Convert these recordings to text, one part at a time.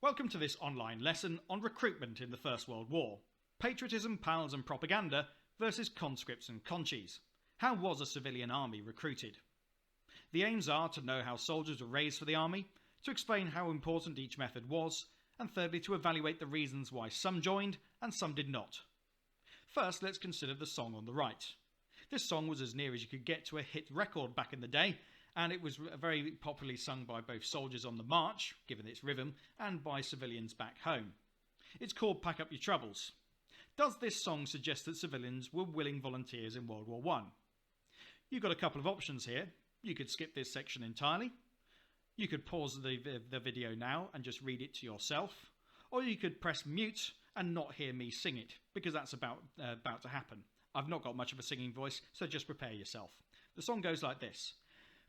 Welcome to this online lesson on recruitment in the First World War. Patriotism, pals and propaganda versus conscripts and conchies. How was a civilian army recruited? The aims are to know how soldiers were raised for the army, to explain how important each method was, and thirdly to evaluate the reasons why some joined and some did not. First, let's consider the song on the right. This song was as near as you could get to a hit record back in the day, and it was very popularly sung by both soldiers on the march, given its rhythm, and by civilians back home. It's called Pack Up Your Troubles. Does this song suggest that civilians were willing volunteers in World War I? You've got a couple of options here. You could skip this section entirely. You could pause the video now and just read it to yourself. Or you could press mute and not hear me sing it, because that's about to happen. I've not got much of a singing voice, so just prepare yourself. The song goes like this.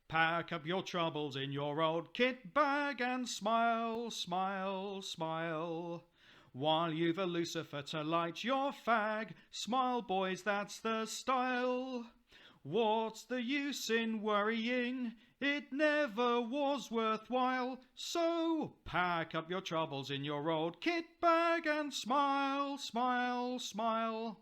Pack up your troubles in your old kit bag and smile, smile, smile. While you've a lucifer to light your fag, smile boys, that's the style. What's the use in worrying? It never was worthwhile. So pack up your troubles in your old kit bag and smile, smile, smile.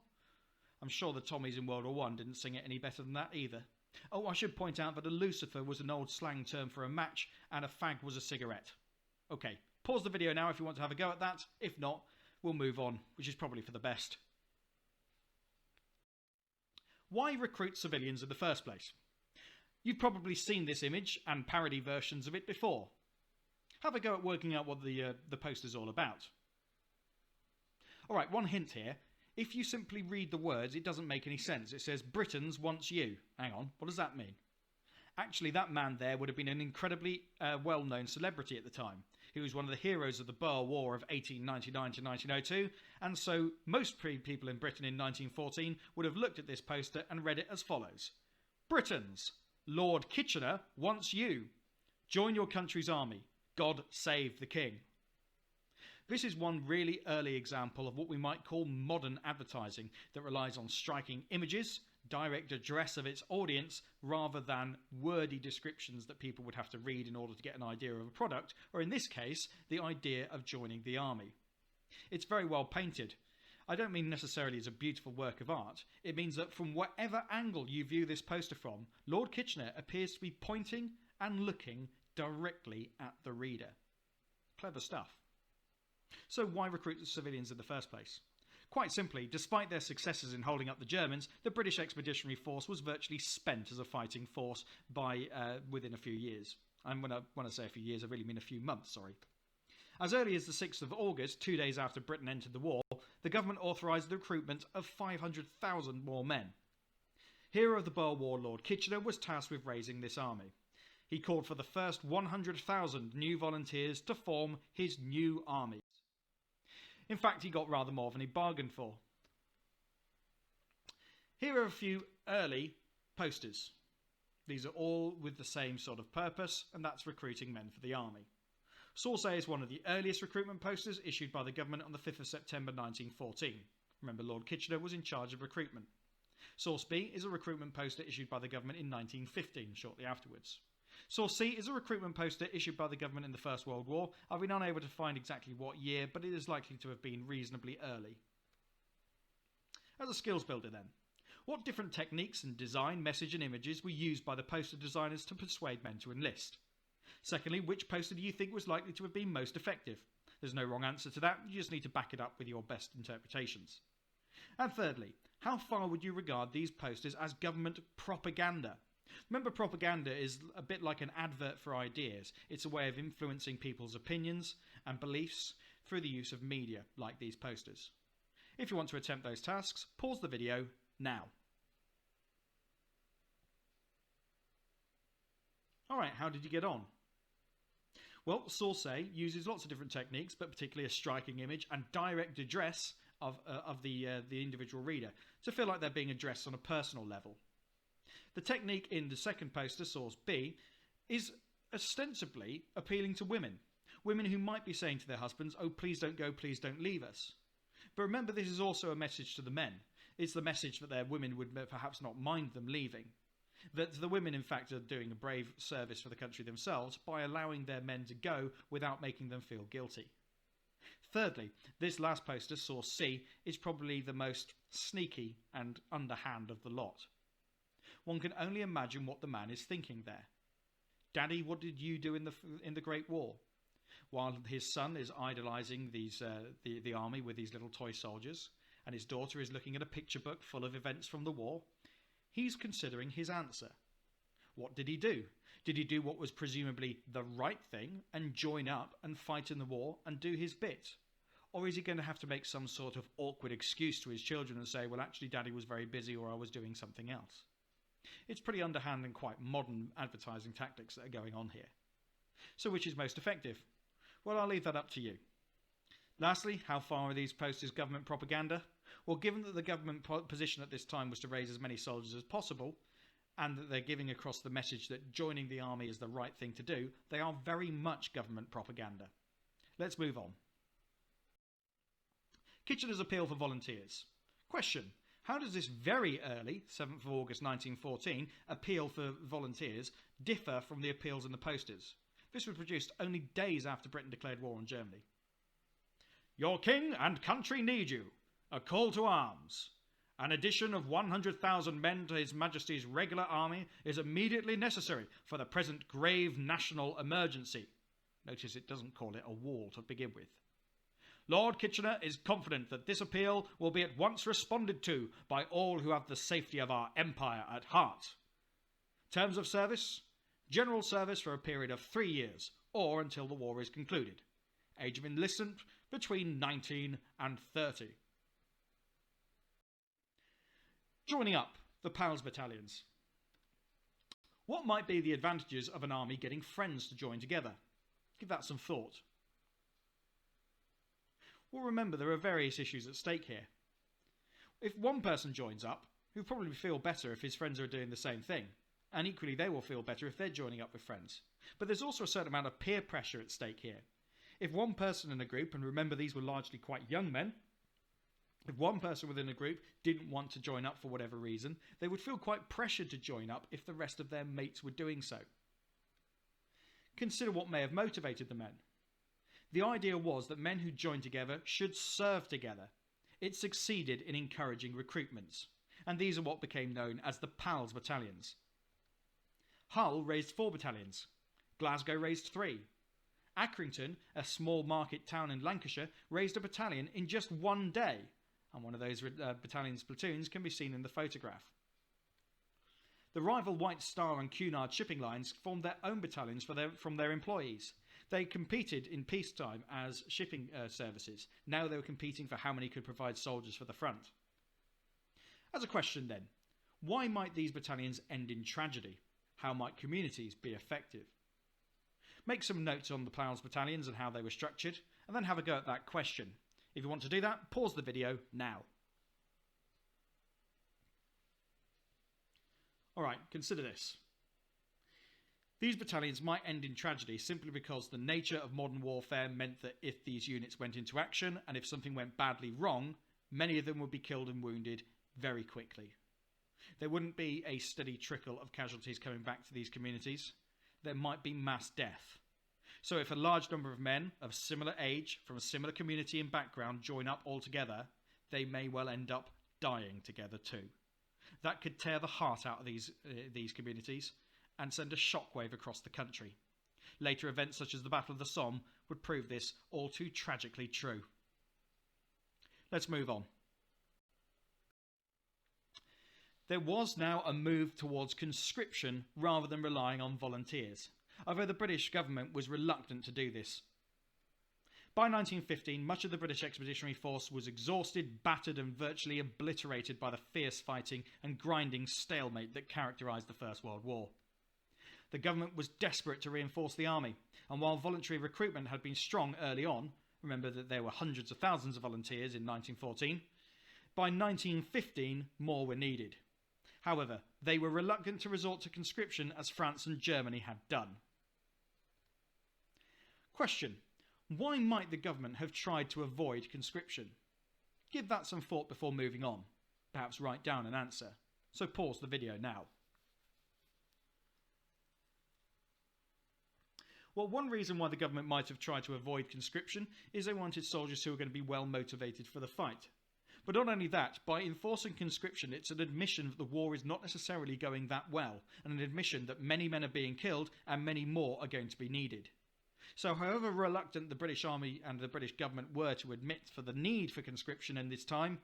I'm sure the Tommies in World War I didn't sing it any better than that either. Oh, I should point out that a lucifer was an old slang term for a match and a fag was a cigarette. Okay, pause the video now if you want to have a go at that. If not, we'll move on, which is probably for the best. Why recruit civilians in the first place? You've probably seen this image and parody versions of it before. Have a go at working out what the poster's all about. Alright, one hint here. If you simply read the words, it doesn't make any sense. It says, Britons wants you. Hang on, what does that mean? Actually, that man there would have been an incredibly well-known celebrity at the time. He was one of the heroes of the Boer War of 1899 to 1902, and so most people in Britain in 1914 would have looked at this poster and read it as follows. Britons, Lord Kitchener wants you. Join your country's army. God save the king. This is one really early example of what we might call modern advertising that relies on striking images, direct address of its audience, rather than wordy descriptions that people would have to read in order to get an idea of a product, or in this case, the idea of joining the army. It's very well painted. I don't mean necessarily as a beautiful work of art. It means that from whatever angle you view this poster from, Lord Kitchener appears to be pointing and looking directly at the reader. Clever stuff. So why recruit the civilians in the first place? Quite simply, despite their successes in holding up the Germans, the British Expeditionary Force was virtually spent as a fighting force within a few years. And when I say a few years, I really mean a few months, sorry. As early as the 6th of August, 2 days after Britain entered the war, the government authorised the recruitment of 500,000 more men. Hero of the Boer War, Lord Kitchener, was tasked with raising this army. He called for the first 100,000 new volunteers to form his new army. In fact, he got rather more than he bargained for. Here are a few early posters. These are all with the same sort of purpose, and that's recruiting men for the army. Source A is one of the earliest recruitment posters issued by the government on the 5th of September 1914. Remember, Lord Kitchener was in charge of recruitment. Source B is a recruitment poster issued by the government in 1915, shortly afterwards. Source C is a recruitment poster issued by the government in the First World War. I've been unable to find exactly what year, but it is likely to have been reasonably early. As a skills builder then, what different techniques and design, message and images were used by the poster designers to persuade men to enlist? Secondly, which poster do you think was likely to have been most effective? There's no wrong answer to that, you just need to back it up with your best interpretations. And thirdly, how far would you regard these posters as government propaganda? Remember, propaganda is a bit like an advert for ideas. It's a way of influencing people's opinions and beliefs through the use of media, like these posters. If you want to attempt those tasks, pause the video now. Alright, how did you get on? Well, Source A uses lots of different techniques, but particularly a striking image and direct address of the individual reader to feel like they're being addressed on a personal level. The technique in the second poster, Source B, is ostensibly appealing to women. Women who might be saying to their husbands, oh, please don't go, please don't leave us. But remember, this is also a message to the men. It's the message that their women would perhaps not mind them leaving. That the women, in fact, are doing a brave service for the country themselves by allowing their men to go without making them feel guilty. Thirdly, this last poster, source C, is probably the most sneaky and underhand of the lot. One can only imagine what the man is thinking there. Daddy, what did you do in the Great War? While his son is idolising the army with these little toy soldiers, and his daughter is looking at a picture book full of events from the war, he's considering his answer. What did he do? Did he do what was presumably the right thing and join up and fight in the war and do his bit? Or is he going to have to make some sort of awkward excuse to his children and say, well, actually, Daddy was very busy or I was doing something else? It's pretty underhand and quite modern advertising tactics that are going on here. So which is most effective? Well, I'll leave that up to you. Lastly, how far are these posters government propaganda? Well, given that the government position at this time was to raise as many soldiers as possible, and that they're giving across the message that joining the army is the right thing to do, they are very much government propaganda. Let's move on. Kitchener's appeal for volunteers. Question: how does this very early, 7th of August 1914, appeal for volunteers differ from the appeals in the posters? This was produced only days after Britain declared war on Germany. Your king and country need you. A call to arms. An addition of 100,000 men to His Majesty's regular army is immediately necessary for the present grave national emergency. Notice it doesn't call it a war to begin with. Lord Kitchener is confident that this appeal will be at once responded to by all who have the safety of our empire at heart. Terms of service: general service for a period of 3 years, or until the war is concluded. Age of enlistment between 19 and 30. Joining up the PALS battalions. What might be the advantages of an army getting friends to join together? Give that some thought. Well, remember, there are various issues at stake here. If one person joins up, he'll probably feel better if his friends are doing the same thing, and equally they will feel better if they're joining up with friends. But there's also a certain amount of peer pressure at stake here. If one person in a group, and remember these were largely quite young men, if one person within a group didn't want to join up for whatever reason, they would feel quite pressured to join up if the rest of their mates were doing so. Consider what may have motivated the men. The idea was that men who joined together should serve together. It succeeded in encouraging recruitments, and these are what became known as the PALS battalions. Hull raised 4 battalions. Glasgow raised 3. Accrington, a small market town in Lancashire, raised a battalion in just 1 day, and one of those battalion's platoons can be seen in the photograph. The rival White Star and Cunard shipping lines formed their own battalions from their employees. They competed in peacetime as shipping services. Now they were competing for how many could provide soldiers for the front. As a question then, why might these battalions end in tragedy? How might communities be effective? Make some notes on the PALS battalions and how they were structured, and then have a go at that question. If you want to do that, pause the video now. Alright, consider this. These battalions might end in tragedy simply because the nature of modern warfare meant that if these units went into action and if something went badly wrong, many of them would be killed and wounded very quickly. There wouldn't be a steady trickle of casualties coming back to these communities. There might be mass death. So if a large number of men of similar age, from a similar community and background, join up all together, they may well end up dying together too. That could tear the heart out of these communities and send a shockwave across the country. Later events such as the Battle of the Somme would prove this all too tragically true. Let's move on. There was now a move towards conscription rather than relying on volunteers, although the British government was reluctant to do this. By 1915, much of the British Expeditionary Force was exhausted, battered and virtually obliterated by the fierce fighting and grinding stalemate that characterised the First World War. The government was desperate to reinforce the army, and while voluntary recruitment had been strong early on, remember that there were hundreds of thousands of volunteers in 1914, by 1915 more were needed. However, they were reluctant to resort to conscription as France and Germany had done. Question: why might the government have tried to avoid conscription? Give that some thought before moving on. Perhaps write down an answer. So pause the video now. Well, one reason why the government might have tried to avoid conscription is they wanted soldiers who were going to be well motivated for the fight. But not only that, by enforcing conscription, it's an admission that the war is not necessarily going that well, and an admission that many men are being killed and many more are going to be needed. So however reluctant the British Army and the British government were to admit for the need for conscription in this time,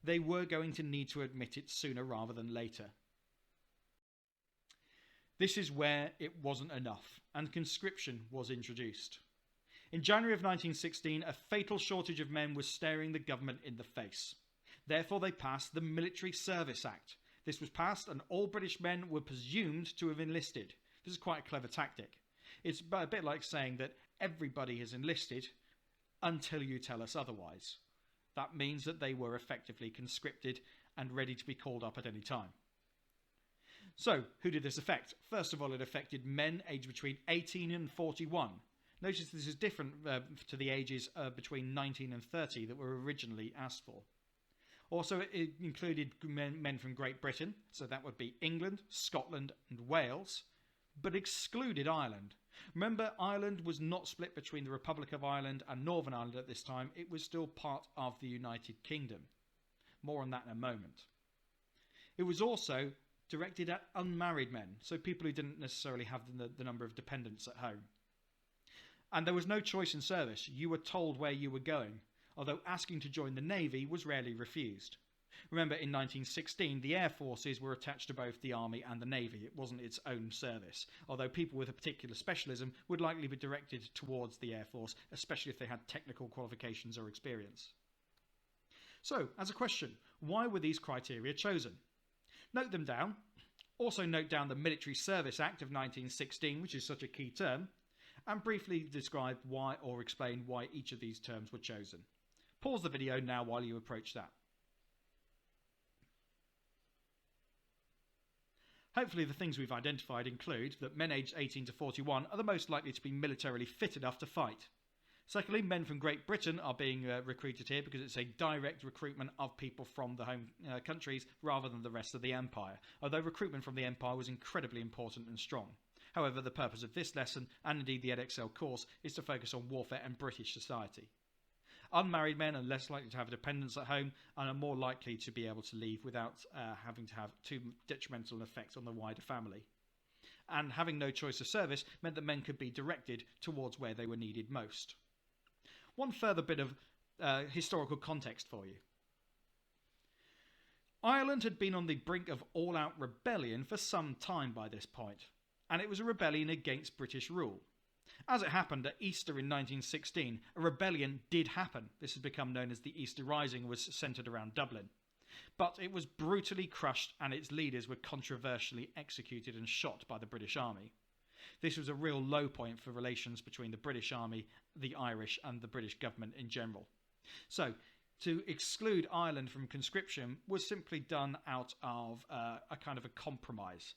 they were going to need to admit it sooner rather than later. This is where it wasn't enough, and conscription was introduced. In January of 1916, a fatal shortage of men was staring the government in the face. Therefore, they passed the Military Service Act. This was passed, and all British men were presumed to have enlisted. This is quite a clever tactic. It's a bit like saying that everybody has enlisted until you tell us otherwise. That means that they were effectively conscripted and ready to be called up at any time. So, who did this affect? First of all, it affected men aged between 18 and 41. Notice this is different to the ages between 19 and 30 that were originally asked for. Also, it included men from Great Britain, so that would be England, Scotland and Wales, but excluded Ireland. Remember, Ireland was not split between the Republic of Ireland and Northern Ireland at this time. It was still part of the United Kingdom. More on that in a moment. It was also directed at unmarried men, so people who didn't necessarily have the number of dependents at home. And there was no choice in service. You were told where you were going, although asking to join the Navy was rarely refused. Remember, in 1916, the Air Forces were attached to both the Army and the Navy. It wasn't its own service, although people with a particular specialism would likely be directed towards the Air Force, especially if they had technical qualifications or experience. So, as a question, why were these criteria chosen? Note them down. Also note down the Military Service Act of 1916, which is such a key term, and briefly describe why or explain why each of these terms were chosen. Pause the video now while you approach that. Hopefully the things we've identified include that men aged 18 to 41 are the most likely to be militarily fit enough to fight. Secondly, men from Great Britain are being recruited here because it's a direct recruitment of people from the home countries rather than the rest of the empire, although recruitment from the empire was incredibly important and strong. However, the purpose of this lesson, and indeed the Edexcel course, is to focus on warfare and British society. Unmarried men are less likely to have dependents at home and are more likely to be able to leave without having to have too detrimental an effect on the wider family. And having no choice of service meant that men could be directed towards where they were needed most. One further bit of historical context for you. Ireland had been on the brink of all-out rebellion for some time by this point, and it was a rebellion against British rule. As it happened at Easter in 1916, a rebellion did happen. This has become known as the Easter Rising and was centred around Dublin. But it was brutally crushed and its leaders were controversially executed and shot by the British Army. This was a real low point for relations between the British Army, the Irish and the British government in general. So, to exclude Ireland from conscription was simply done out of a kind of a compromise.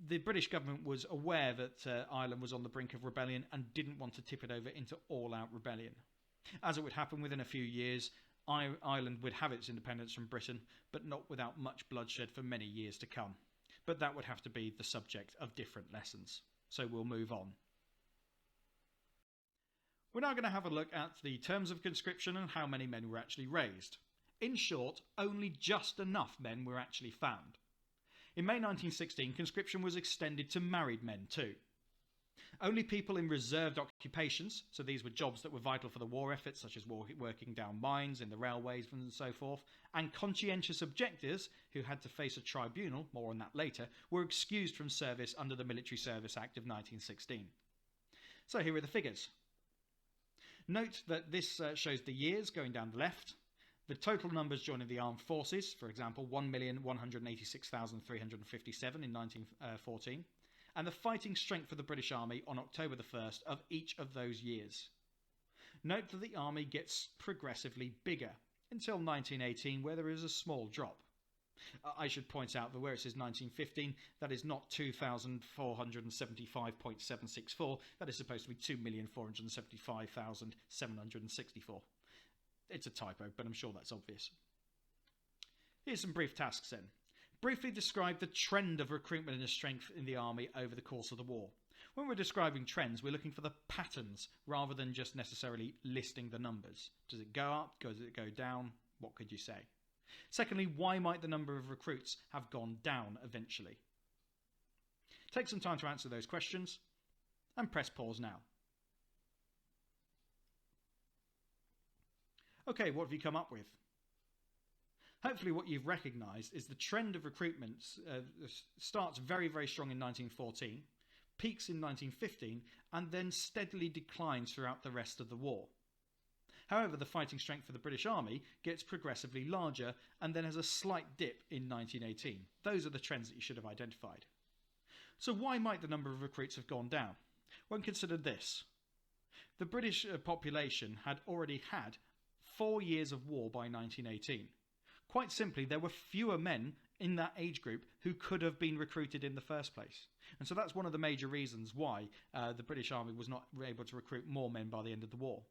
The British government was aware that Ireland was on the brink of rebellion and didn't want to tip it over into all-out rebellion. As it would happen within a few years, Ireland would have its independence from Britain, but not without much bloodshed for many years to come. But that would have to be the subject of different lessons. So we'll move on. We're now going to have a look at the terms of conscription and how many men were actually raised. In short, only just enough men were actually found. In May 1916, conscription was extended to married men too. Only people in reserved occupations, so these were jobs that were vital for the war effort, such as working down mines in the railways and so forth, and conscientious objectors, who had to face a tribunal, more on that later, were excused from service under the Military Service Act of 1916. So here are the figures. Note that this shows the years going down the left. The total numbers joining the armed forces, for example, 1,186,357 in 1914, and the fighting strength for the British Army on October the 1st of each of those years. Note that the army gets progressively bigger until 1918, where there is a small drop. I should point out that where it says 1915, that is not 2,475.764, that is supposed to be 2,475,764. It's a typo, but I'm sure that's obvious. Here's some brief tasks then. Briefly describe the trend of recruitment and strength in the army over the course of the war. When we're describing trends, we're looking for the patterns rather than just necessarily listing the numbers. Does it go up? Does it go down? What could you say? Secondly, why might the number of recruits have gone down eventually? Take some time to answer those questions and press pause now. Okay, what have you come up with? Hopefully what you've recognised is the trend of recruitment starts very, very strong in 1914, peaks in 1915, and then steadily declines throughout the rest of the war. However, the fighting strength of the British Army gets progressively larger and then has a slight dip in 1918. Those are the trends that you should have identified. So why might the number of recruits have gone down? Well, consider this. The British population had already had 4 years of war by 1918. Quite simply, there were fewer men in that age group who could have been recruited in the first place. And so that's one of the major reasons why the British Army was not able to recruit more men by the end of the war.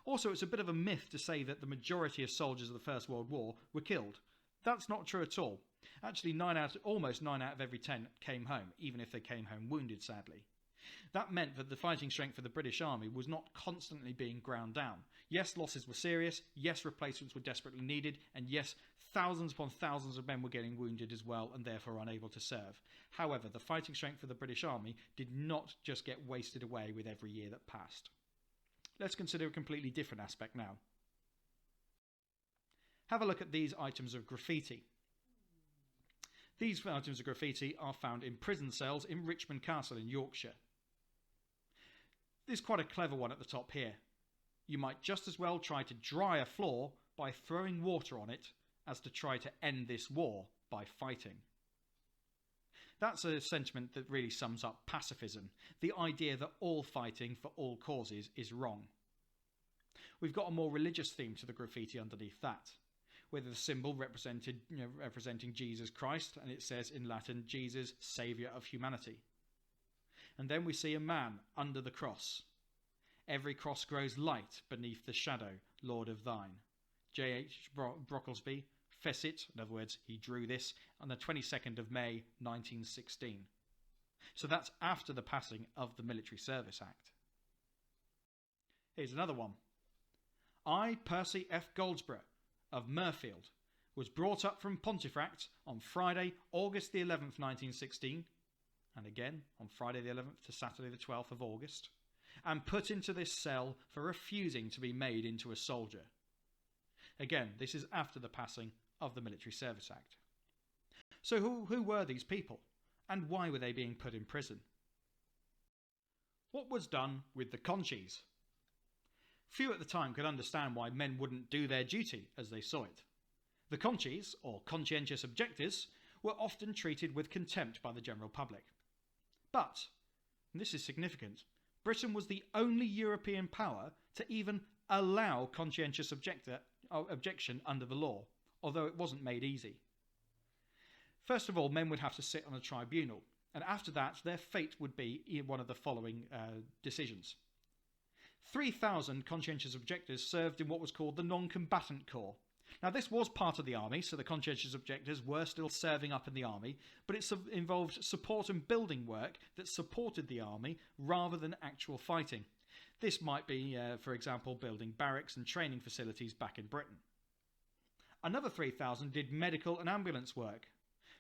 Also, it's a bit of a myth to say that the majority of soldiers of the First World War were killed. That's not true at all. Actually, almost 9 out of every 10 came home, even if they came home wounded, sadly. That meant that the fighting strength of the British Army was not constantly being ground down. Yes, losses were serious, yes, replacements were desperately needed, and yes, thousands upon thousands of men were getting wounded as well and therefore unable to serve. However, the fighting strength of the British Army did not just get wasted away with every year that passed. Let's consider a completely different aspect now. Have a look at these items of graffiti. These items of graffiti are found in prison cells in Richmond Castle in Yorkshire. There's quite a clever one at the top here. You might just as well try to dry a floor by throwing water on it as to try to end this war by fighting. That's a sentiment that really sums up pacifism, the idea that all fighting for all causes is wrong. We've got a more religious theme to the graffiti underneath that, with the symbol representing Jesus Christ, and it says in Latin, Jesus, Saviour of humanity. And then we see a man under the cross. Every cross grows light beneath the shadow, Lord of thine. J.H. Brocklesby, Fessett, in other words, he drew this on the 22nd of May 1916. So that's after the passing of the Military Service Act. Here's another one. I, Percy F. Goldsborough, of Mirfield, was brought up from Pontefract on Friday, August the 11th, 1916, and again on Friday the 11th to Saturday the 12th of August, and put into this cell for refusing to be made into a soldier. Again, this is after the passing of the Military Service Act. So who were these people, and why were they being put in prison? What was done with the Conchies? Few at the time could understand why men wouldn't do their duty as they saw it. The Conchies, or Conscientious Objectors, were often treated with contempt by the general public. But, and this is significant, Britain was the only European power to even allow conscientious objection under the law, although it wasn't made easy. First of all, men would have to sit on a tribunal, and after that their fate would be one of the following decisions. 3,000 conscientious objectors served in what was called the non-combatant corps. Now, this was part of the army, so the conscientious objectors were still serving up in the army, but it involved support and building work that supported the army rather than actual fighting. This might be, for example, building barracks and training facilities back in Britain. Another 3,000 did medical and ambulance work.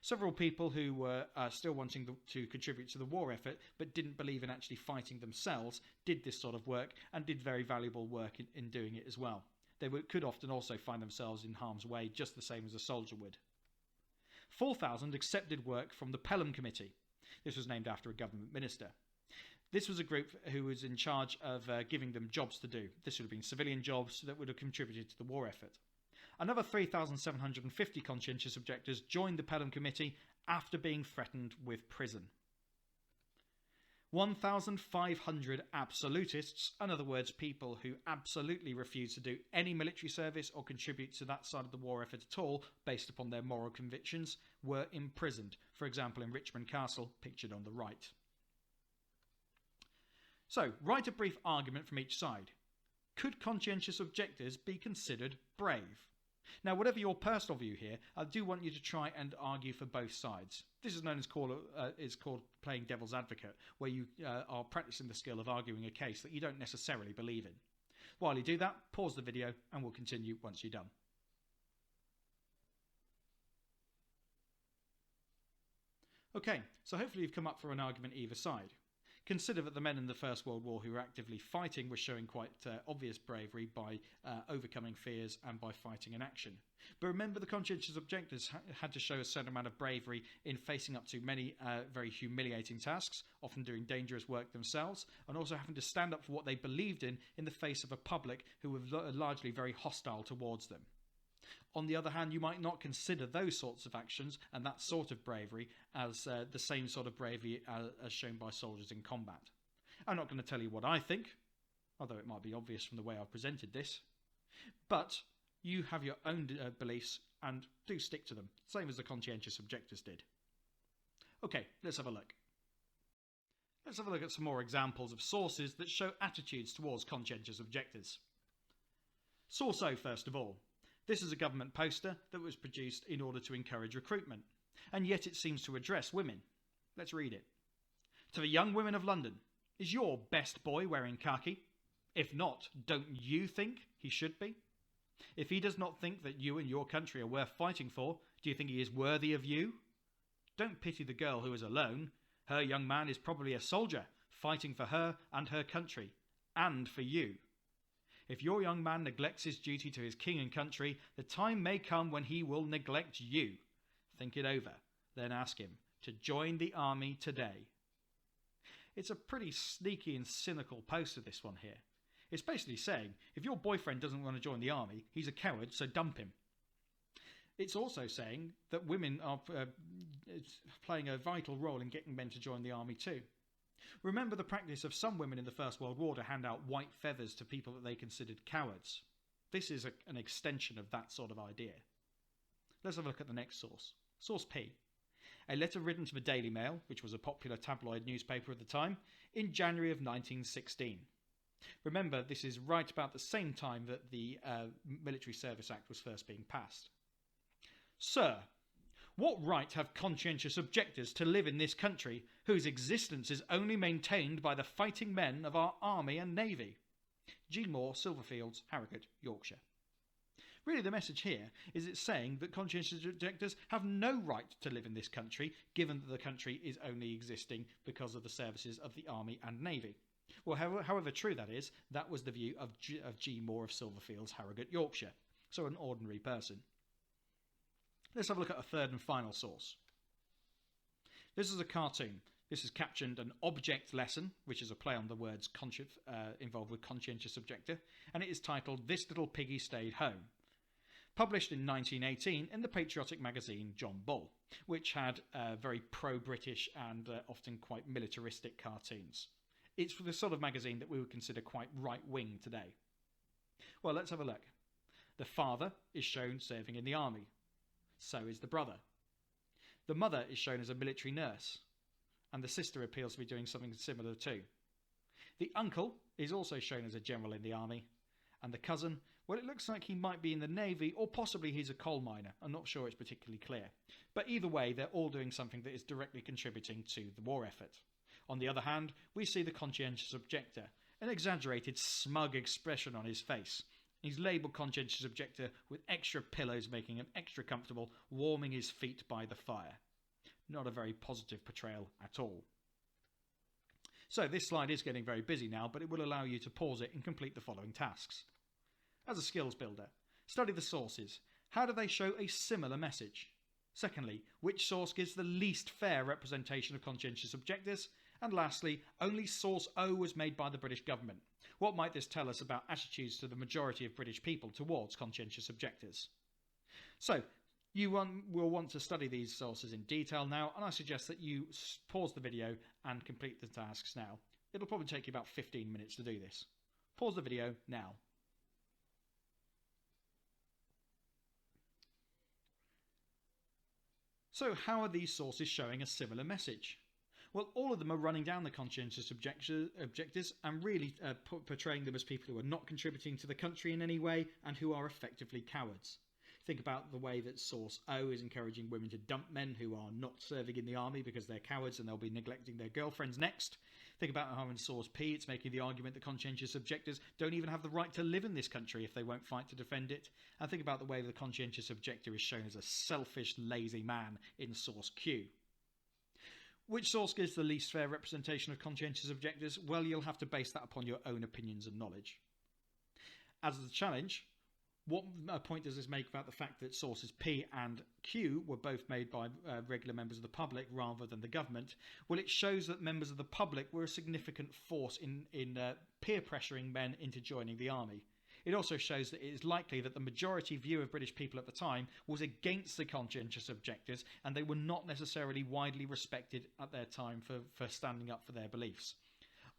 Several people who were still wanting to contribute to the war effort but didn't believe in actually fighting themselves did this sort of work and did very valuable work in doing it as well. They could often also find themselves in harm's way just the same as a soldier would. 4,000 accepted work from the Pelham Committee. This was named after a government minister. This was a group who was in charge of giving them jobs to do. This would have been civilian jobs that would have contributed to the war effort. Another 3,750 conscientious objectors joined the Pelham Committee after being threatened with prison. 1,500 absolutists, in other words, people who absolutely refused to do any military service or contribute to that side of the war effort at all based upon their moral convictions, were imprisoned, for example in Richmond Castle, pictured on the right. So, write a brief argument from each side. Could conscientious objectors be considered brave? Now, whatever your personal view here, I do want you to try and argue for both sides. This is known as called playing devil's advocate, where you are practicing the skill of arguing a case that you don't necessarily believe in. While you do that, pause the video and we'll continue once you're done. Okay, so hopefully you've come up for an argument either side. Consider that the men in the First World War who were actively fighting were showing quite obvious bravery by overcoming fears and by fighting in action. But remember, the conscientious objectors had to show a certain amount of bravery in facing up to many very humiliating tasks, often doing dangerous work themselves, and also having to stand up for what they believed in the face of a public who were largely very hostile towards them. On the other hand, you might not consider those sorts of actions and that sort of bravery as the same sort of bravery as shown by soldiers in combat. I'm not going to tell you what I think, although it might be obvious from the way I've presented this, but you have your own beliefs and do stick to them, same as the conscientious objectors did. Okay, let's have a look. Let's have a look at some more examples of sources that show attitudes towards conscientious objectors. Source O, first of all. This is a government poster that was produced in order to encourage recruitment, and yet it seems to address women. Let's read it. To the young women of London, is your best boy wearing khaki? If not, don't you think he should be? If he does not think that you and your country are worth fighting for, do you think he is worthy of you? Don't pity the girl who is alone. Her young man is probably a soldier, fighting for her and her country, and for you. If your young man neglects his duty to his king and country, the time may come when he will neglect you. Think it over, then ask him to join the army today. It's a pretty sneaky and cynical poster, this one here. It's basically saying, if your boyfriend doesn't want to join the army, he's a coward, so dump him. It's also saying that women are playing a vital role in getting men to join the army too. Remember the practice of some women in the First World War to hand out white feathers to people that they considered cowards. This is an extension of that sort of idea. Let's have a look at the next source. Source P. A letter written to the Daily Mail, which was a popular tabloid newspaper at the time, in January of 1916. Remember, this is right about the same time that the Military Service Act was first being passed. Sir, what right have conscientious objectors to live in this country whose existence is only maintained by the fighting men of our army and navy? G. Moore, Silverfields, Harrogate, Yorkshire. Really, the message here is it's saying that conscientious objectors have no right to live in this country, given that the country is only existing because of the services of the army and navy. Well, however true that is, that was the view of G. Moore of Silverfields, Harrogate, Yorkshire. So an ordinary person. Let's have a look at a third and final source. This is a cartoon. This is captioned an object lesson, which is a play on the words involved with conscientious objector, and it is titled This Little Piggy Stayed Home. Published in 1918 in the patriotic magazine John Bull, which had very pro-British and often quite militaristic cartoons. It's the sort of magazine that we would consider quite right-wing today. Well, let's have a look. The father is shown serving in the army. So is the brother. The mother is shown as a military nurse, and the sister appears to be doing something similar too. The uncle is also shown as a general in the army, and the cousin, well, it looks like he might be in the navy, or possibly he's a coal miner. I'm not sure it's particularly clear. But either way, they're all doing something that is directly contributing to the war effort. On the other hand, we see the conscientious objector, an exaggerated, smug expression on his face. He's labelled conscientious objector with extra pillows making him extra comfortable, warming his feet by the fire. Not a very positive portrayal at all. So this slide is getting very busy now, but it will allow you to pause it and complete the following tasks. As a skills builder, study the sources. How do they show a similar message? Secondly, which source gives the least fair representation of conscientious objectors? And lastly, only source O was made by the British government. What might this tell us about attitudes to the majority of British people towards conscientious objectors? So, you will want to study these sources in detail now, and I suggest that you pause the video and complete the tasks now. It'll probably take you about 15 minutes to do this. Pause the video now. So how are these sources showing a similar message? Well, all of them are running down the conscientious objectors and really portraying them as people who are not contributing to the country in any way and who are effectively cowards. Think about the way that Source O is encouraging women to dump men who are not serving in the army because they're cowards and they'll be neglecting their girlfriends next. Think about how in Source P it's making the argument that conscientious objectors don't even have the right to live in this country if they won't fight to defend it. And think about the way the conscientious objector is shown as a selfish, lazy man in Source Q. Which source gives the least fair representation of conscientious objectors? Well, you'll have to base that upon your own opinions and knowledge. As the challenge, what point does this make about the fact that sources P and Q were both made by regular members of the public rather than the government? Well, it shows that members of the public were a significant force in peer pressuring men into joining the army. It also shows that it is likely that the majority view of British people at the time was against the conscientious objectors, and they were not necessarily widely respected at their time for standing up for their beliefs.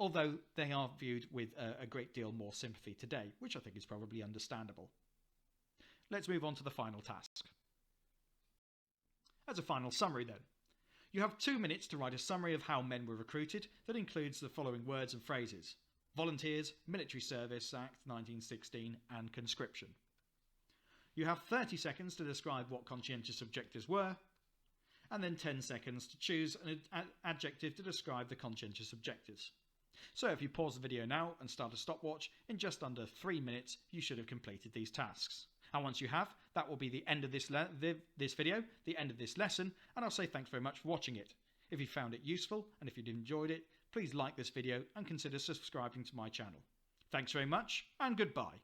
Although they are viewed with a great deal more sympathy today, which I think is probably understandable. Let's move on to the final task. As a final summary then, you have 2 minutes to write a summary of how men were recruited that includes the following words and phrases: volunteers, Military Service Act 1916 and conscription. You have 30 seconds to describe what conscientious objectors were, and then 10 seconds to choose an adjective to describe the conscientious objectors. So if you pause the video now and start a stopwatch, in just under 3 minutes you should have completed these tasks. And once you have, that will be the end of this video, the end of this lesson, and I'll say thanks very much for watching it. If you found it useful and if you enjoyed it, please like this video and consider subscribing to my channel. Thanks very much and goodbye.